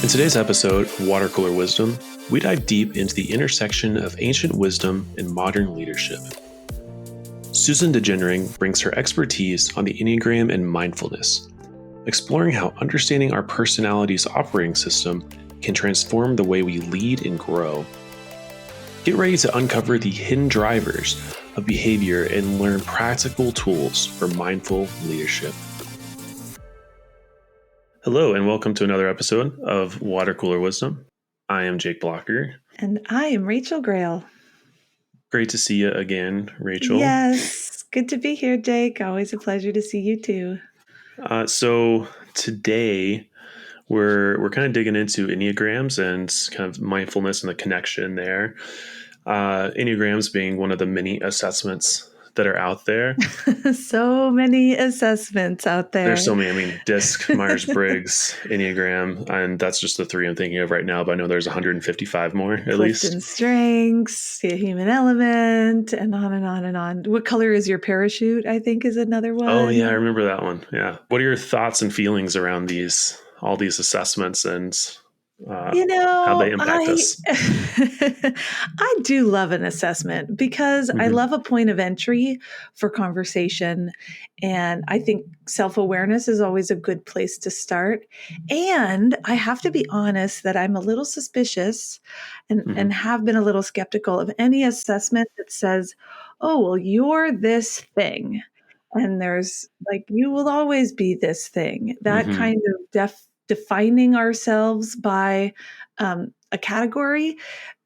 In today's episode of Water Cooler Wisdom, we dive deep into the intersection of ancient wisdom and modern leadership. Susan DeGenring brings her expertise on the Enneagram and mindfulness, exploring how understanding our personality's operating system can transform the way we lead and grow. Get ready to uncover the hidden drivers of behavior and learn practical tools for mindful leadership. Hello, and welcome to another episode of Water Cooler Wisdom. I am Jake Blocker. And I am Rachel Grail. Great to see you again, Rachel. Yes, good to be here, Jake. Always a pleasure to see you too. So today we're kind of digging into Enneagrams and kind of mindfulness and the connection there. Enneagrams being one of the many assessments that are out there. So many assessments out there. There's so many. I mean, DISC, Myers-Briggs, Enneagram, and that's just the three I'm thinking of right now. But I know there's 155 more at least. Clifton Strengths, the Human Element, and on and on and on. What color is your parachute? I think is another one. Oh yeah, I remember that one. Yeah. What are your thoughts and feelings around all these assessments and how they impact us? I do love an assessment because I love a point of entry for conversation. And I think self-awareness is always a good place to start. And I have to be honest that I'm a little suspicious and have been a little skeptical of any assessment that says, oh, well, you're this thing. And there's like, you will always be this thing. That kind of defining ourselves by a category.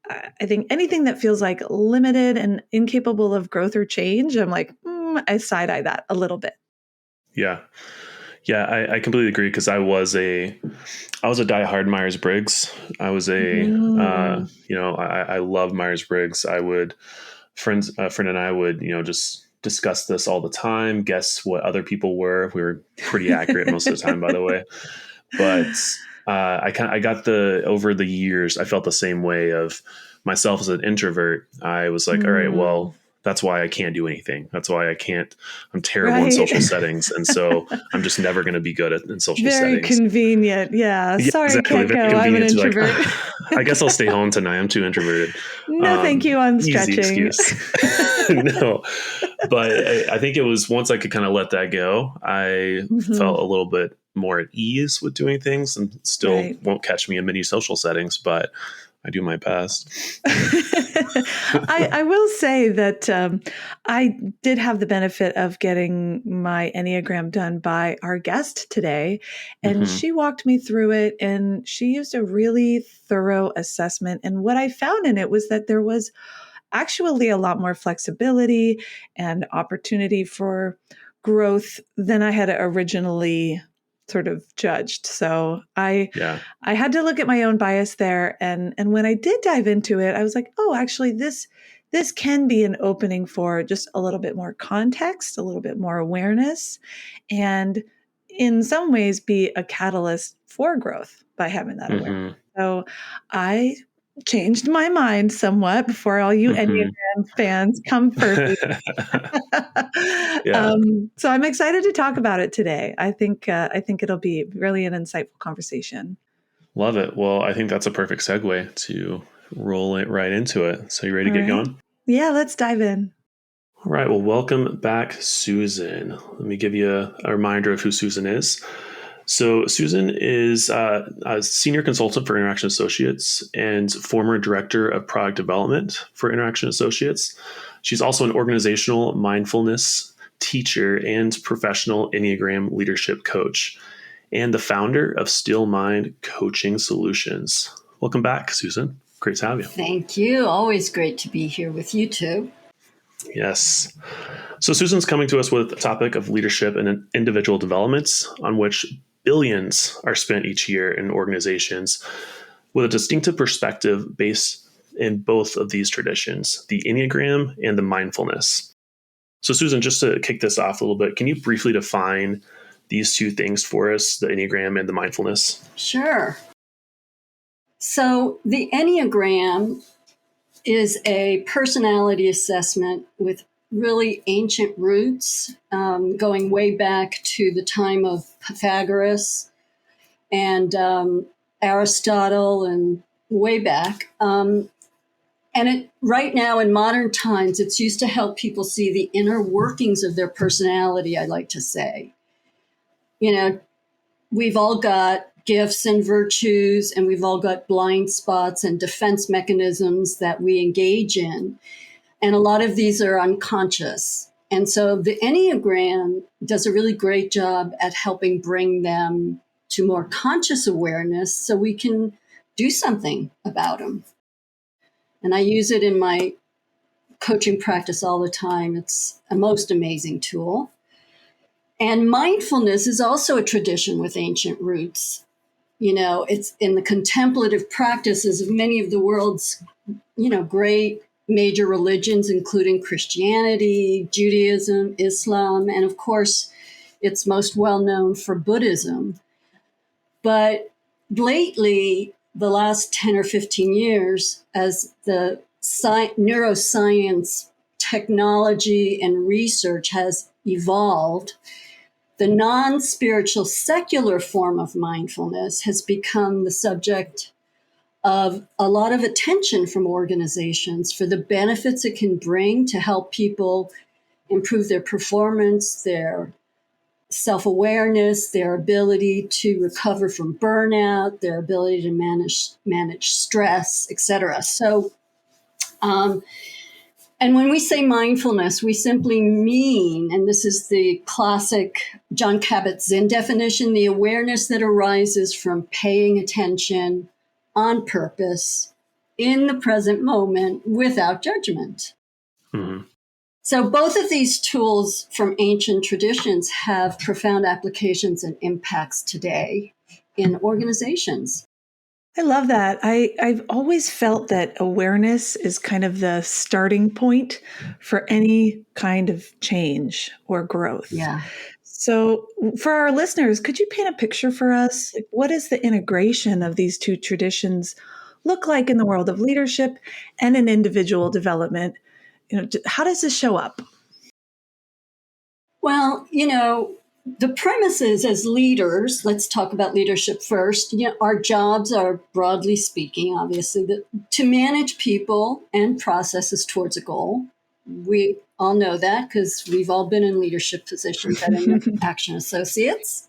I think anything that feels like limited and incapable of growth or change, I'm like, I side-eye that a little bit. Yeah. Yeah, I completely agree because I was a diehard Myers-Briggs. I was I love Myers-Briggs. A friend and I would, just discuss this all the time, guess what other people were. We were pretty accurate most of the time, by the way. But over the years, I felt the same way of myself as an introvert. I was like, all right, well, that's why I can't do anything. That's why I'm terrible in social settings. And so I'm just never going to be good in social settings. Very convenient. Yeah. Sorry, exactly. I can't go. I'm an introvert. I guess I'll stay home tonight. I'm too introverted. No, thank you on stretching. Easy excuse. No, but I think it was once I could kind of let that go, I felt a little bit more at ease with doing things, and still won't catch me in many social settings, but I do my best. I will say that I did have the benefit of getting my Enneagram done by our guest today, and she walked me through it, and she used a really thorough assessment. And what I found in it was that there was actually a lot more flexibility and opportunity for growth than I had originally sort of judged. So I had to look at my own bias there. And when I did dive into it, I was like, oh, actually this can be an opening for just a little bit more context, a little bit more awareness, and in some ways be a catalyst for growth by having that awareness. So I changed my mind somewhat before all you Enneagram fans come for me. So I'm excited to talk about it today. I think it'll be really an insightful conversation. Love it. Well, I think that's a perfect segue to roll it right into it. So you ready to get going? Yeah, let's dive in. All right. Well, welcome back, Susan. Let me give you a reminder of who Susan is. So Susan is a senior consultant for Interaction Associates and former director of product development for Interaction Associates. She's also an organizational mindfulness teacher and professional Enneagram leadership coach, and the founder of Still Mind Coaching Solutions. Welcome back, Susan. Great to have you. Thank you. Always great to be here with you too. Yes. So Susan's coming to us with a topic of leadership and individual developments on which billions are spent each year in organizations with a distinctive perspective based in both of these traditions, the Enneagram and the mindfulness. So Susan, just to kick this off a little bit, can you briefly define these two things for us, the Enneagram and the mindfulness? Sure. So the Enneagram is a personality assessment with really ancient roots, going way back to the time of Pythagoras. And Aristotle and way back. And right now in modern times, it's used to help people see the inner workings of their personality, I like to say. We've all got gifts and virtues, and we've all got blind spots and defense mechanisms that we engage in. And a lot of these are unconscious. And so the Enneagram does a really great job at helping bring them to more conscious awareness so we can do something about them. And I use it in my coaching practice all the time. It's a most amazing tool. And mindfulness is also a tradition with ancient roots. It's in the contemplative practices of many of the world's, great major religions, including Christianity, Judaism, Islam, and of course, it's most well known for Buddhism. But lately, the last 10 or 15 years, as the neuroscience, technology, and research has evolved, the non-spiritual secular form of mindfulness has become the subject of a lot of attention from organizations for the benefits it can bring to help people improve their performance, their self-awareness, their ability to recover from burnout, their ability to manage stress, etc. So, and when we say mindfulness, we simply mean, and this is the classic Jon Kabat-Zinn definition, the awareness that arises from paying attention on purpose in the present moment without judgment. Mm-hmm. So both of these tools from ancient traditions have profound applications and impacts today in organizations. I love that. I've always felt that awareness is kind of the starting point for any kind of change or growth. Yeah. So for our listeners, could you paint a picture for us? Like, what does the integration of these two traditions look like in the world of leadership and in individual development? How does this show up? Well, the premises as leaders, let's talk about leadership first. Our jobs are, broadly speaking, obviously, to manage people and processes towards a goal. We all know that because we've all been in leadership positions at Action Associates.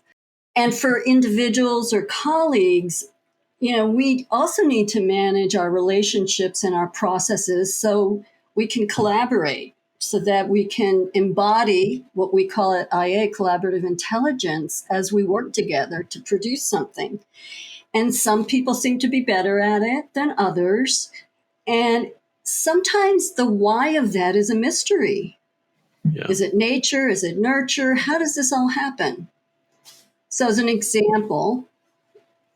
And for individuals or colleagues, we also need to manage our relationships and our processes so we can collaborate, so that we can embody what we call at IA collaborative intelligence as we work together to produce something. And some people seem to be better at it than others. And sometimes the why of that is a mystery. Yeah. Is it nature? Is it nurture? How does this all happen? So as an example,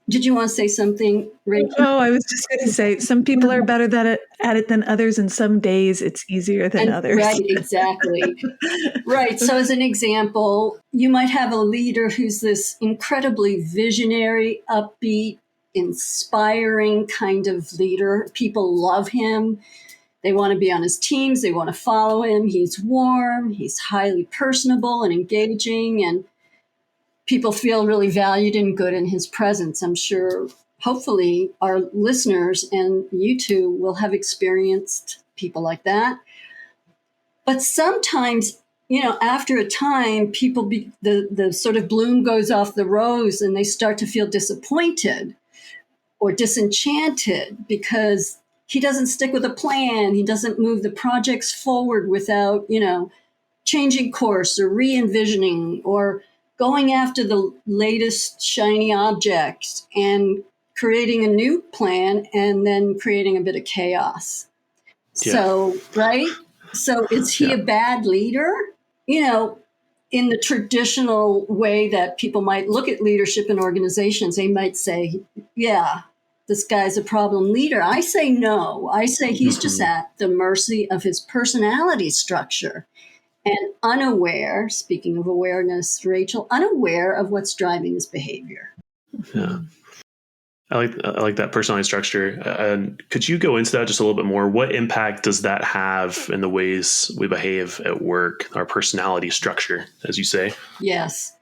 did you want to say something, Rachel? Oh, I was just going to say, some people are better at it than others, and some days it's easier than others. Right, exactly. Right. So as an example, you might have a leader who's this incredibly visionary, upbeat, inspiring kind of leader. People love him. They want to be on his teams. They want to follow him. He's warm. He's highly personable and engaging, and people feel really valued and good in his presence. I'm sure, hopefully, our listeners and you two will have experienced people like that. But sometimes, after a time, people, the sort of bloom goes off the rose and they start to feel disappointed or disenchanted because he doesn't stick with a plan. He doesn't move the projects forward without, changing course or re-envisioning or going after the latest shiny object and creating a new plan and then creating a bit of chaos. Yeah. So, right? So is he a bad leader? In the traditional way that people might look at leadership in organizations, they might say, yeah, this guy's a problem leader. I say no. I say he's just at the mercy of his personality structure. And unaware, speaking of awareness, Rachel, unaware of what's driving his behavior. Yeah. I like that personality structure. And could you go into that just a little bit more? What impact does that have in the ways we behave at work, our personality structure, as you say? Yes.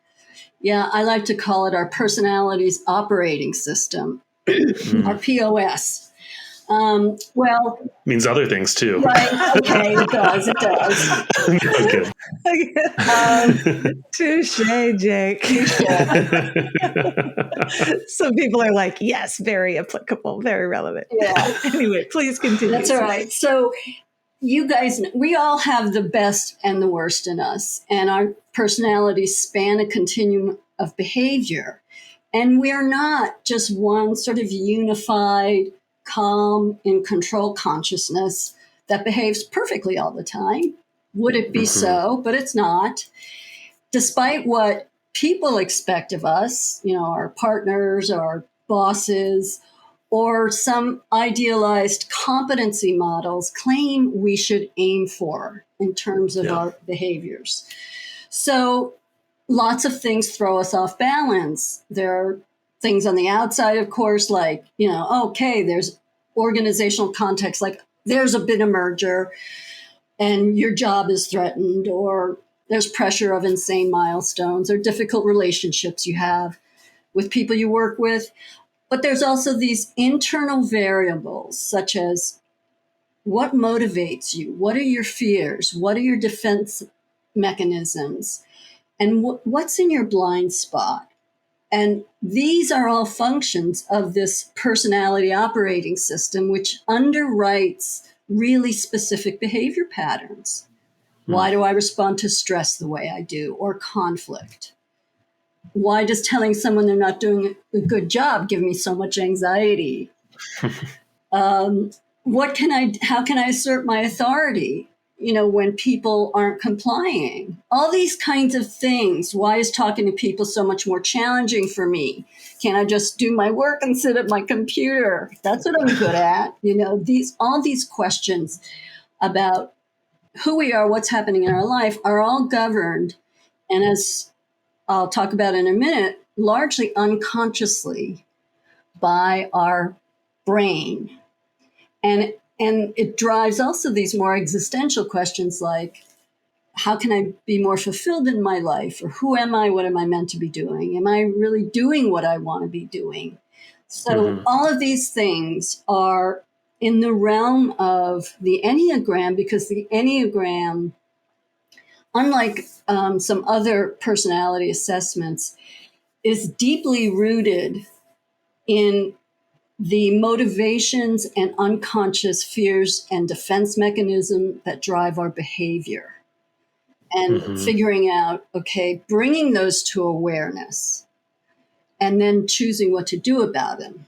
Yeah, I like to call it our personality's operating system. our POS. Well, means other things too. Right. Okay. It does. It does. Okay. Touche, Jake. Some people are like, yes, very applicable, very relevant. Yeah. Anyway, please continue. That's all right. So you guys, we all have the best and the worst in us, and our personalities span a continuum of behavior. And we're not just one sort of unified, calm, in control consciousness that behaves perfectly all the time. Would it be so? But it's not. Despite what people expect of us, our partners, our bosses, or some idealized competency models claim we should aim for in terms of our behaviors. So lots of things throw us off balance. There are things on the outside, of course, like, okay, there's organizational context, like there's been a merger and your job is threatened, or there's pressure of insane milestones or difficult relationships you have with people you work with. But there's also these internal variables, such as what motivates you? What are your fears? What are your defense mechanisms? And what's in your blind spot? And these are all functions of this personality operating system, which underwrites really specific behavior patterns. Why do I respond to stress the way I do, or conflict? Why does telling someone they're not doing a good job give me so much anxiety? How can I assert my authority, when people aren't complying? All these kinds of things. Why is talking to people so much more challenging for me? Can't I just do my work and sit at my computer? That's what I'm good at. All these questions about who we are, what's happening in our life, are all governed, and as I'll talk about in a minute, largely unconsciously by our brain. And it drives also these more existential questions like, how can I be more fulfilled in my life? Or who am I? What am I meant to be doing? Am I really doing what I want to be doing? So all of these things are in the realm of the Enneagram, because the Enneagram, unlike some other personality assessments, is deeply rooted in the motivations and unconscious fears and defense mechanism that drive our behavior. And figuring out, okay, bringing those to awareness and then choosing what to do about them.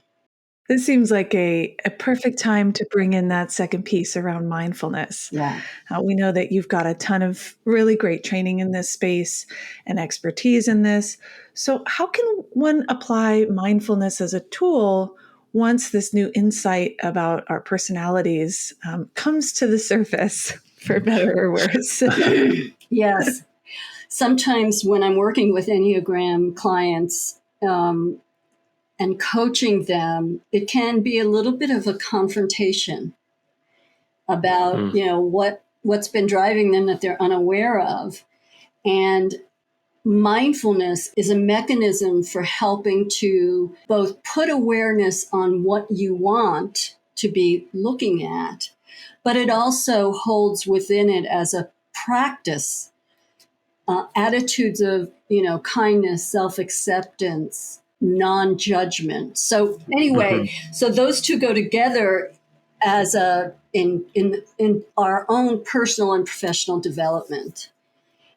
This seems like a perfect time to bring in that second piece around mindfulness. Yeah. We know that you've got a ton of really great training in this space and expertise in this. So how can one apply mindfulness as a tool once this new insight about our personalities comes to the surface, for better or worse? Yes. Sometimes when I'm working with Enneagram clients, and coaching them, it can be a little bit of a confrontation about, what's been driving them that they're unaware of. And mindfulness is a mechanism for helping to both put awareness on what you want to be looking at, but it also holds within it as a practice attitudes of, kindness, self-acceptance, non-judgment. So anyway, so those two go together as in our own personal and professional development.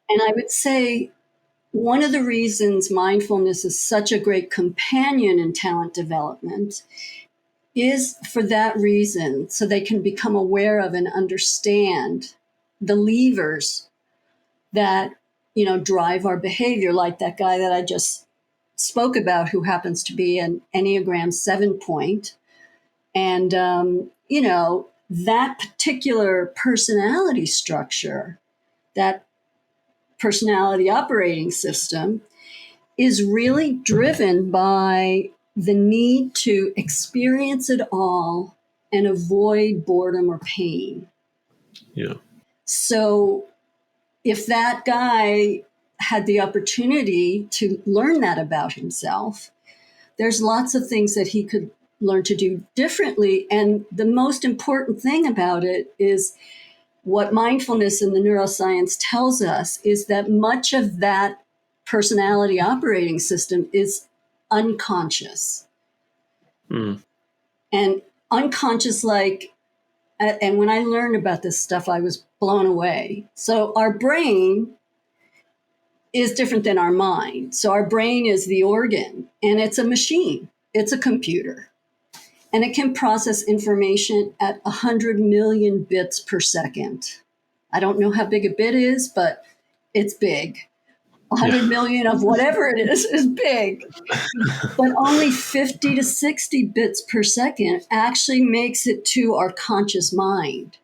And I would say one of the reasons mindfulness is such a great companion in talent development is for that reason, so they can become aware of and understand the levers that, drive our behavior, like that guy that I just spoke about, who happens to be an Enneagram 7-point. And, that particular personality structure, that personality operating system, is really driven by the need to experience it all and avoid boredom or pain. Yeah. So if that guy had the opportunity to learn that about himself, there's lots of things that he could learn to do differently. And the most important thing about it is what mindfulness and the neuroscience tells us is that much of that personality operating system is unconscious. And unconscious, and when I learned about this stuff, I was blown away. So our brain is different than our mind. So our brain is the organ, and it's a machine. It's a computer. And it can process information at 100 million bits per second. I don't know how big a bit is, but it's big. 100 million of whatever it is big. But only 50 to 60 bits per second actually makes it to our conscious mind.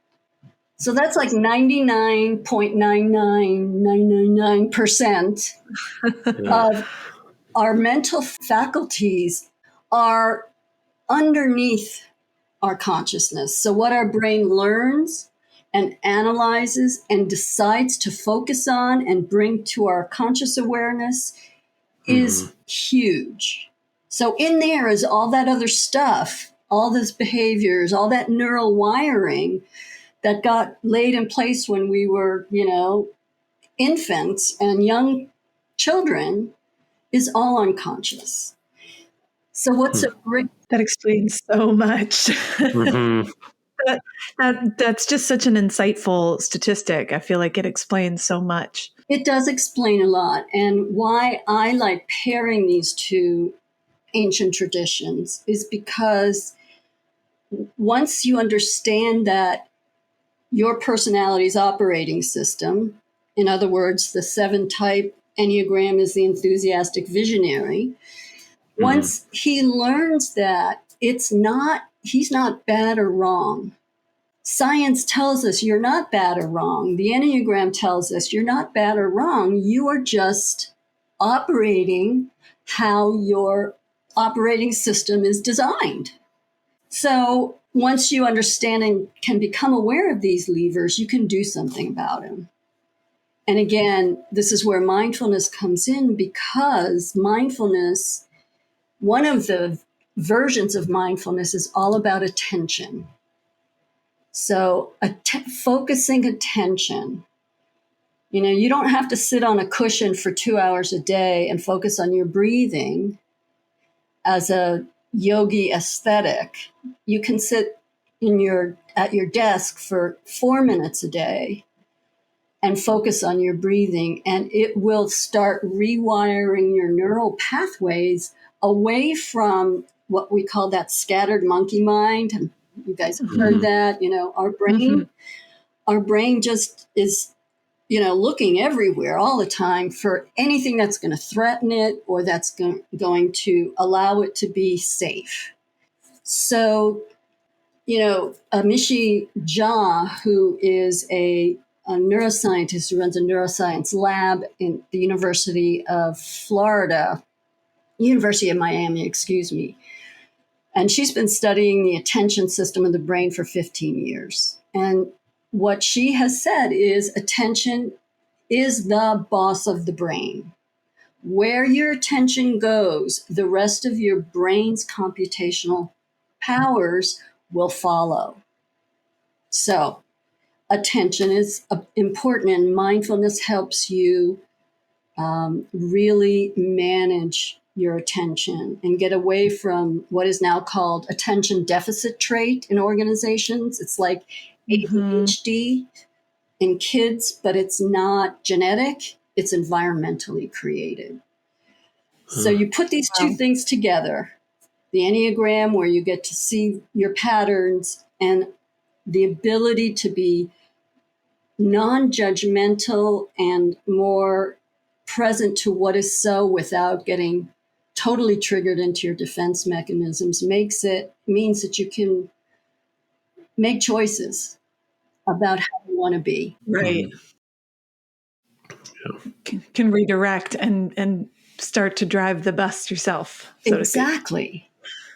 So that's like 99.99999% of our mental faculties are underneath our consciousness. So what our brain learns and analyzes and decides to focus on and bring to our conscious awareness is huge. So in there is all that other stuff, all those behaviors, all that neural wiring that got laid in place when we were, infants and young children is all unconscious. So what's a great... That explains so much. That's just such an insightful statistic. I feel like it explains so much. It does explain a lot. And why I like pairing these two ancient traditions is because once you understand that your personality's operating system, in other words, the 7-type Enneagram is the enthusiastic visionary, once he learns that he's not bad or wrong. Science tells us you're not bad or wrong. The Enneagram tells us you're not bad or wrong. You are just operating how your operating system is designed. So once you understand and can become aware of these levers, you can do something about them. And again, this is where mindfulness comes in, because mindfulness, one of the versions of mindfulness is all about attention. So focusing attention. You don't have to sit on a cushion for 2 hours a day and focus on your breathing as a yogi aesthetic. You can sit at your desk for 4 minutes a day and focus on your breathing, and it will start rewiring your neural pathways away from what we call that scattered monkey mind. And you guys have heard that. Our brain just is, looking everywhere all the time for anything that's going to threaten it or that's going to allow it to be safe. So, Amishi Jha, who is a neuroscientist who runs a neuroscience lab in the University of Miami, and she's been studying the attention system of the brain for 15 years. And what she has said is attention is the boss of the brain. Where your attention goes, the rest of your brain's computational powers will follow. So attention is important, and mindfulness helps you really manage your attention and get away from what is now called attention deficit trait in organizations. It's like ADHD in kids, but it's not genetic, it's environmentally created. So you put these two things together, the Enneagram, where you get to see your patterns, and the ability to be non-judgmental and more present to what is so without getting totally triggered into your defense mechanisms, means that you can make choices about how you want to be. Right. Can redirect and start to drive the bus yourself. So exactly.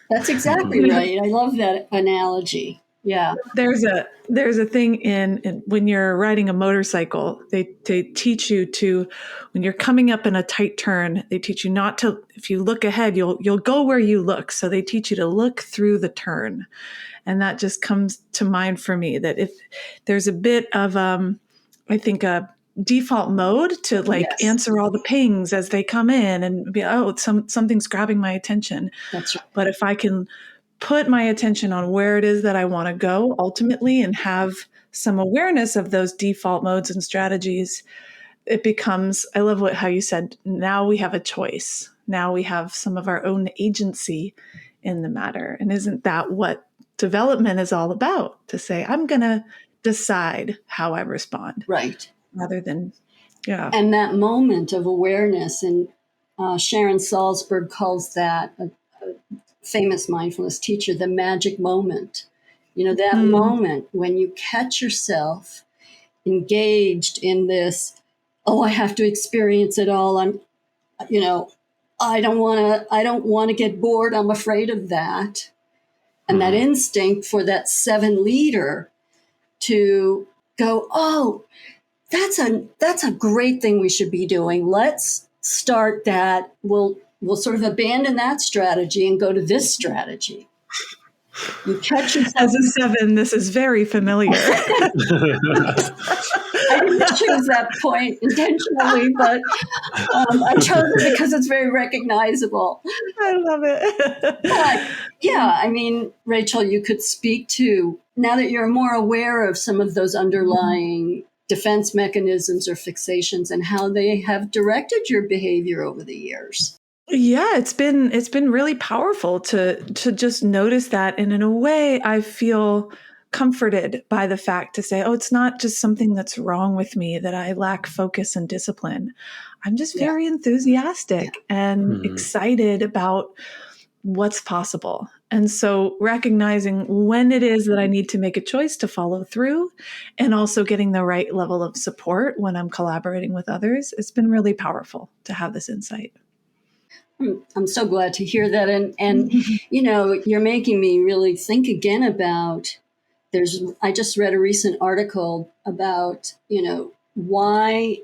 That's exactly right. I love that analogy. Yeah. There's a thing in when you're riding a motorcycle, they teach you to, when you're coming up in a tight turn, they teach you not to, if you look ahead, you'll go where you look. So they teach you to look through the turn. And that just comes to mind for me, that if there's a bit of I think a default mode to like Yes. answer all the pings as they come in and be, oh, something's grabbing my attention. That's right. But if I can put my attention on where it is that I want to go ultimately and have some awareness of those default modes and strategies, it becomes, I love how you said, now we have a choice. Now we have some of our own agency in the matter. And isn't that what development is all about? To say, I'm going to decide how I respond. Right. Rather than, yeah. And that moment of awareness, and Sharon Salzberg calls that, a famous mindfulness teacher, the magic moment. That moment when you catch yourself engaged in this, oh, I have to experience it all. I don't want to get bored. I'm afraid of that. And that instinct for that 7 leader to go, oh, that's a great thing we should be doing. Let's start that. We'll sort of abandon that strategy and go to this strategy. You catch yourself. As a 7, this is very familiar. I didn't choose that point intentionally, but I chose it because it's very recognizable. I love it. But yeah, I mean, Rachel, you could speak to, now that you're more aware of some of those underlying defense mechanisms or fixations and how they have directed your behavior over the years. Yeah, it's been really powerful to just notice that. And in a way, I feel comforted by the fact to say, oh, it's not just something that's wrong with me, that I lack focus and discipline. I'm just very enthusiastic and excited about what's possible. And so recognizing when it is that I need to make a choice to follow through, and also getting the right level of support when I'm collaborating with others, it's been really powerful to have this insight. I'm so glad to hear that. And you're making me really think again about, I just read a recent article about, why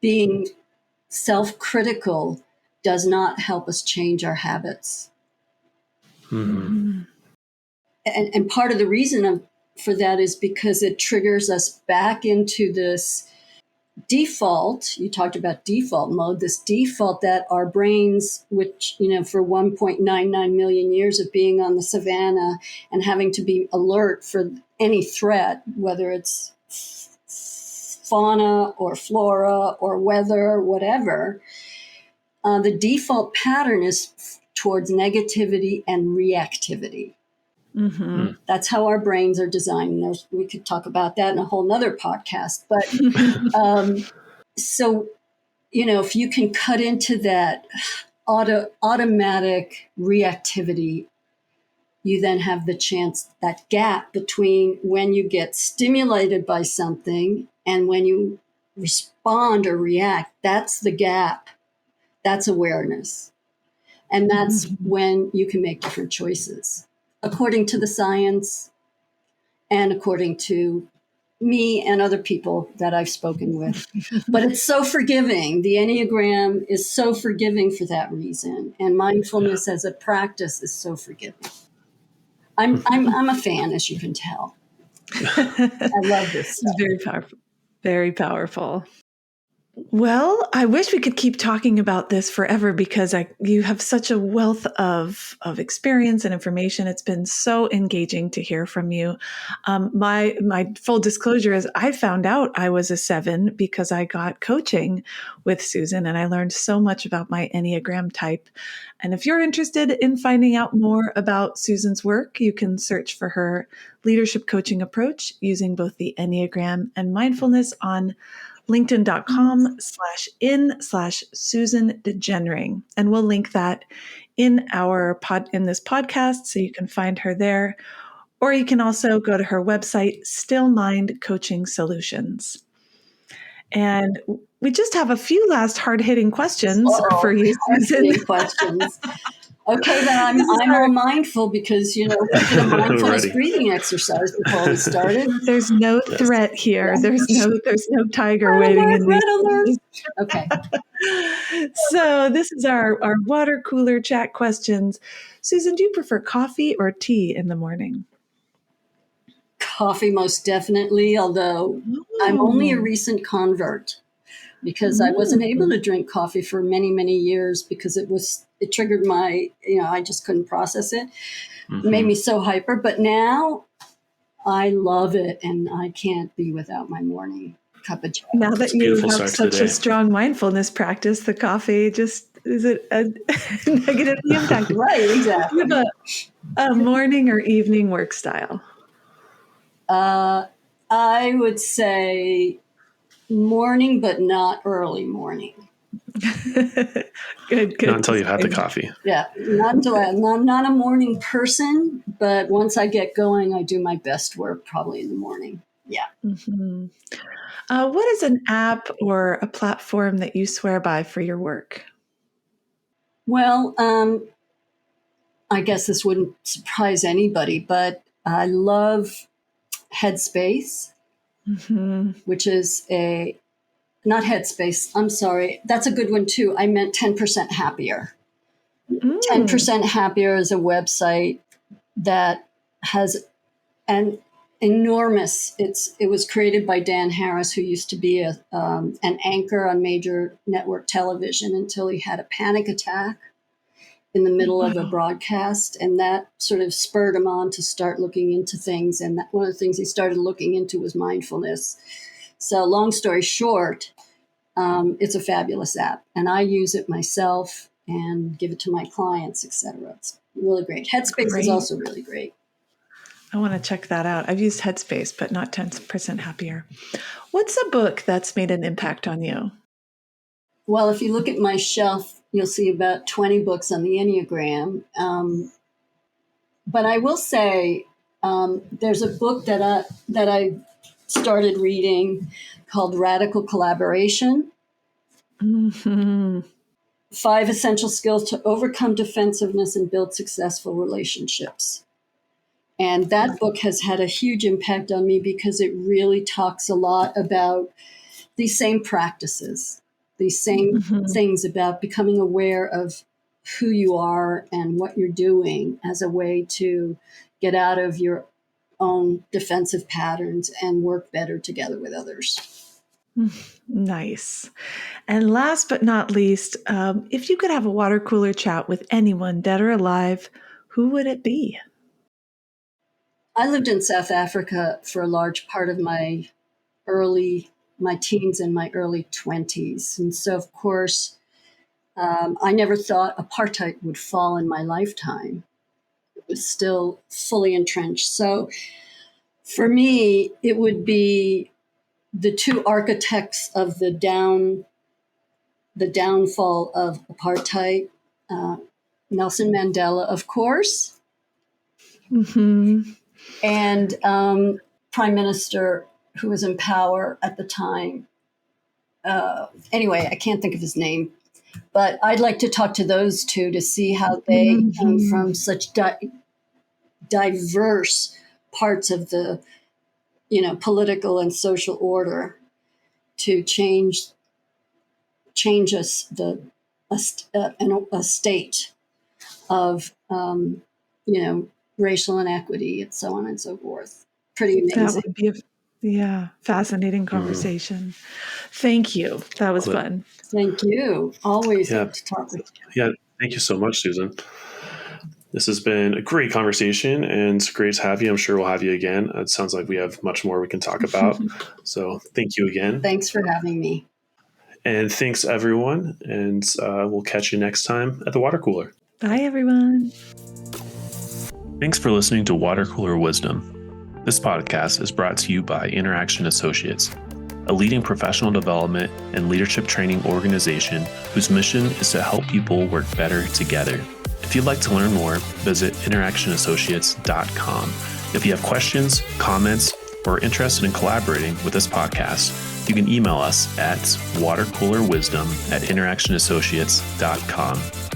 being self-critical does not help us change our habits. And part of the reason for that is because it triggers us back into this default. You talked about default mode, this default that our brains, which, for 1.99 million years of being on the savannah and having to be alert for any threat, whether it's fauna or flora or weather, whatever, the default pattern is towards negativity and reactivity. That's how our brains are designed. We could talk about that in a whole nother podcast. But so, if you can cut into that automatic reactivity, you then have the chance, that gap between when you get stimulated by something and when you respond or react, that's the gap. That's awareness. And that's when you can make different choices, according to the science and according to me and other people that I've spoken with. But it's so forgiving. The Enneagram is so forgiving for that reason. And mindfulness as a practice is so forgiving. I'm a fan, as you can tell. I love this stuff. It's very powerful. Very powerful. Well, I wish we could keep talking about this forever, because you have such a wealth of experience and information. It's been so engaging to hear from you. My full disclosure is I found out I was a 7 because I got coaching with Susan, and I learned so much about my Enneagram type. And if you're interested in finding out more about Susan's work, you can search for her leadership coaching approach using both the Enneagram and mindfulness on linkedin.com/in/Susan DeGenring. And we'll link that in this podcast, so you can find her there. Or you can also go to her website, Still Mind Coaching Solutions. And we just have a few last hard-hitting questions for you, Susan. Questions. Okay, then I'm all mindful because, we did a mindfulness breathing exercise before we started. There's no threat here. There's no tiger waiting in Red the alert. Okay. So this is our water cooler chat questions. Susan, do you prefer coffee or tea in the morning? Coffee, most definitely, although I'm only a recent convert because I wasn't able to drink coffee for many, many years because it triggered my, I just couldn't process it. It made me so hyper. But now I love it and I can't be without my morning cup of joe. Now that you have such a strong mindfulness practice, the coffee just is it a negatively impacted. Right, exactly. You have a morning or evening work style? I would say morning, but not early morning. Good. Not until you've had the coffee. Yeah, not until I'm not a morning person, but once I get going, I do my best work probably in the morning. Yeah. Mm-hmm. What is an app or a platform that you swear by for your work? Well, I guess this wouldn't surprise anybody, but I love Headspace, which is not Headspace. I'm sorry. That's a good one too. I meant 10% Happier. 10% Happier is a website that has an enormous, it was created by Dan Harris, who used to be an anchor on major network television until he had a panic attack in the middle of a broadcast. And that sort of spurred him on to start looking into things. And one of the things he started looking into was mindfulness. So long story short, it's a fabulous app. And I use it myself and give it to my clients, etc. It's really great. Headspace is also really great. I want to check that out. I've used Headspace, but not 10% Happier. What's a book that's made an impact on you? Well, if you look at my shelf, you'll see about 20 books on the Enneagram. But I will say there's a book that I started reading called Radical Collaboration. 5 Essential Skills to Overcome Defensiveness and Build Successful Relationships. And that book has had a huge impact on me because it really talks a lot about these same practices, these same things about becoming aware of who you are and what you're doing as a way to get out of your own defensive patterns and work better together with others. Nice. And last but not least, if you could have a water cooler chat with anyone, dead or alive, who would it be? I lived in South Africa for a large part of my teens and my early 20s. And so, of course, I never thought apartheid would fall in my lifetime. It was still fully entrenched. So for me, it would be the two architects of the downfall of apartheid, Nelson Mandela, of course, and Prime Minister who was in power at the time. Anyway, I can't think of his name, but I'd like to talk to those two to see how they came from such diverse parts of the, political and social order to change us a state of, racial inequity and so on and so forth. Pretty amazing. That would be a fascinating conversation. Thank you. That was fun. Thank you. Always good to talk with you. Yeah, thank you so much, Susan. This has been a great conversation and great to have you. I'm sure we'll have you again. It sounds like we have much more we can talk about. So thank you again. Thanks for having me. And thanks, everyone. And we'll catch you next time at the water cooler. Bye, everyone. Thanks for listening to Water Cooler Wisdom. This podcast is brought to you by Interaction Associates, a leading professional development and leadership training organization whose mission is to help people work better together. If you'd like to learn more, visit interactionassociates.com. If you have questions, comments, or are interested in collaborating with this podcast, you can email us at watercoolerwisdom@interactionassociates.com.